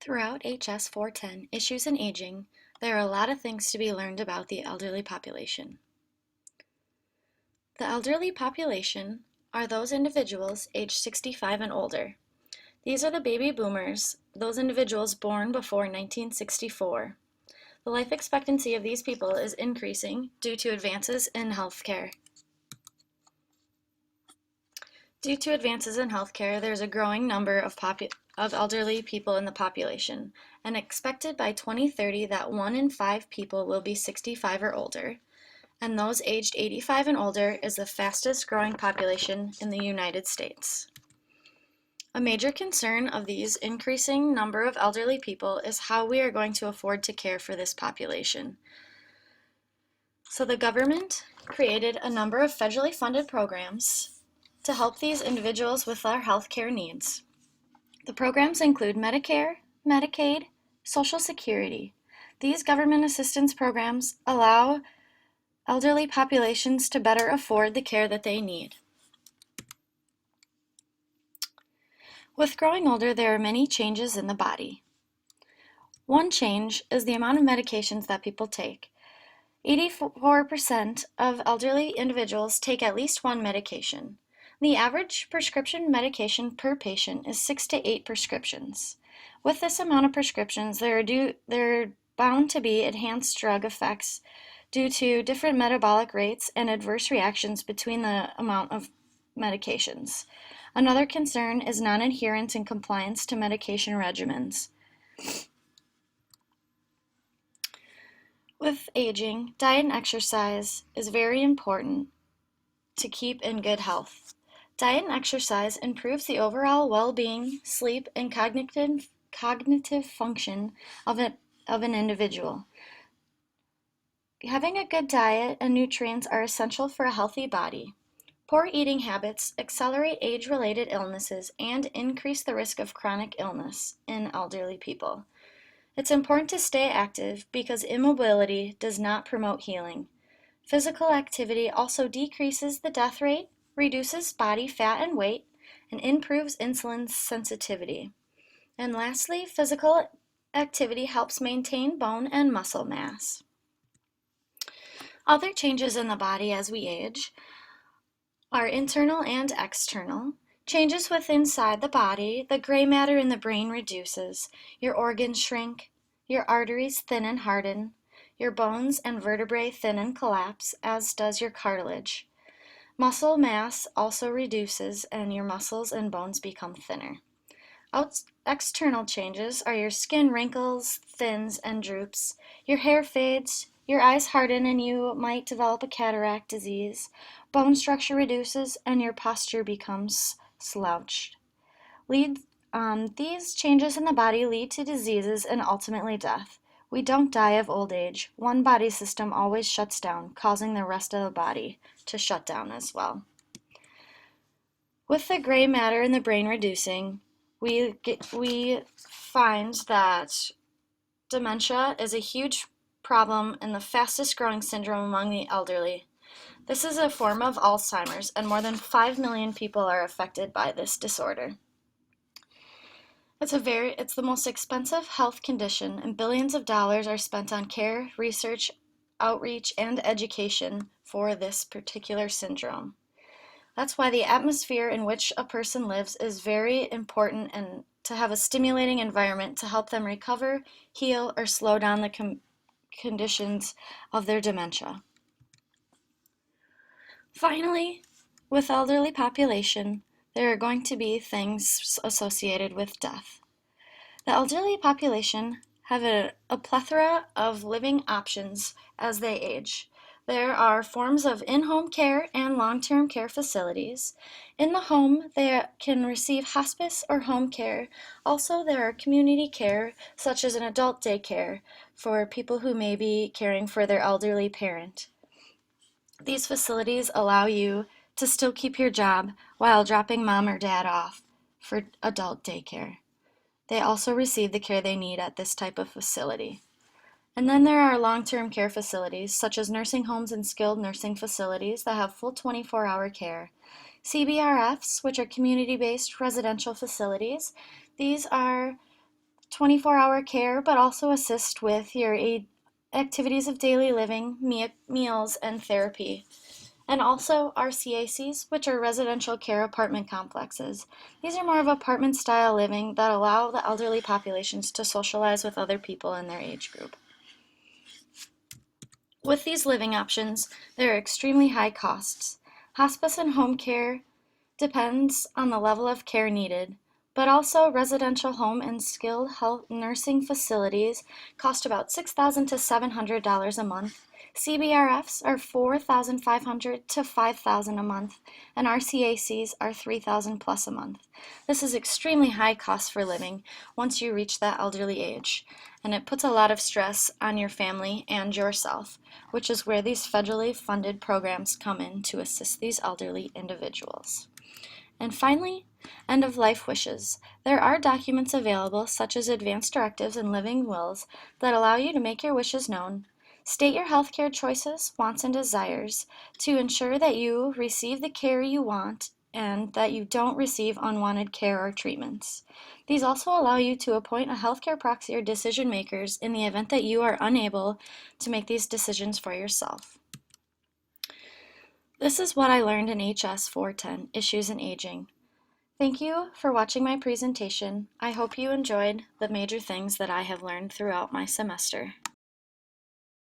Throughout HS 410, Issues in Aging, there are a lot of things to be learned about the elderly population. The elderly population are those individuals aged 65 and older. These are the baby boomers, those individuals born before 1964. The life expectancy of these people is increasing due to advances in healthcare. Due to advances in healthcare, there's a growing number of elderly people in the population, and expected by 2030 that 1 in 5 people will be 65 or older, and those aged 85 and older is the fastest growing population in the United States. A major concern of these increasing number of elderly people is how we are going to afford to care for this population. So the government created a number of federally funded programs to help these individuals with their health care needs. The programs include Medicare, Medicaid, Social Security. These government assistance programs allow elderly populations to better afford the care that they need. With growing older, there are many changes in the body. One change is the amount of medications that people take. 84% of elderly individuals take at least one medication. The average prescription medication per patient is 6 to 8 prescriptions. With this amount of prescriptions, there are bound to be enhanced drug effects due to different metabolic rates and adverse reactions between the amount of medications. Another concern is non-adherence and compliance to medication regimens. With aging, diet and exercise is very important to keep in good health. Diet and exercise improves the overall well-being, sleep, and cognitive function of an individual. Having a good diet and nutrients are essential for a healthy body. Poor eating habits accelerate age-related illnesses and increase the risk of chronic illness in elderly people. It's important to stay active because immobility does not promote healing. Physical activity also decreases the death rate, reduces body fat and weight, and improves insulin sensitivity. And lastly, physical activity helps maintain bone and muscle mass. Other changes in the body as we age are internal and external. Changes inside the body, the gray matter in the brain reduces, your organs shrink, your arteries thin and harden, your bones and vertebrae thin and collapse, as does your cartilage. Muscle mass also reduces and your muscles and bones become thinner. External changes are your skin wrinkles, thins, and droops, your hair fades, your eyes harden and you might develop a cataract disease, bone structure reduces, and your posture becomes slouched. These changes in the body lead to diseases and ultimately death. We don't die of old age. One body system always shuts down, causing the rest of the body to shut down as well. With the gray matter in the brain reducing, we find that dementia is a huge problem and the fastest growing syndrome among the elderly. This is a form of Alzheimer's, and more than 5 million people are affected by this disorder. It's the most expensive health condition, and billions of dollars are spent on care, research, outreach, and education for this particular syndrome. That's why the atmosphere in which a person lives is very important, and to have a stimulating environment to help them recover, heal, or slow down the conditions of their dementia. Finally, with elderly population, there are going to be things associated with death. The elderly population have a plethora of living options as they age. There are forms of in-home care and long-term care facilities. In the home, they can receive hospice or home care. Also, there are community care, such as an adult daycare for people who may be caring for their elderly parent. These facilities allow you to still keep your job while dropping mom or dad off for adult daycare. They also receive the care they need at this type of facility. And then there are long-term care facilities, such as nursing homes and skilled nursing facilities that have full 24-hour care. CBRFs, which are community-based residential facilities, these are 24-hour care, but also assist with your activities of daily living, meals, and therapy. And also RCACs, which are residential care apartment complexes. These are more of apartment style living that allow the elderly populations to socialize with other people in their age group. With these living options, there are extremely high costs. Hospice and home care depends on the level of care needed, but also residential home and skilled health nursing facilities cost about $6,000 to $700 a month. CBRFs are $4,500 to $5,000 a month, and RCACs are $3,000 plus a month. This is extremely high cost for living once you reach that elderly age, and it puts a lot of stress on your family and yourself, which is where these federally funded programs come in to assist these elderly individuals. And finally, end-of-life wishes. There are documents available, such as advance directives and living wills, that allow you to make your wishes known. State your healthcare choices, wants, and desires to ensure that you receive the care you want and that you don't receive unwanted care or treatments. These also allow you to appoint a healthcare proxy or decision makers in the event that you are unable to make these decisions for yourself. This is what I learned in HS 410, Issues in Aging. Thank you for watching my presentation. I hope you enjoyed the major things that I have learned throughout my semester.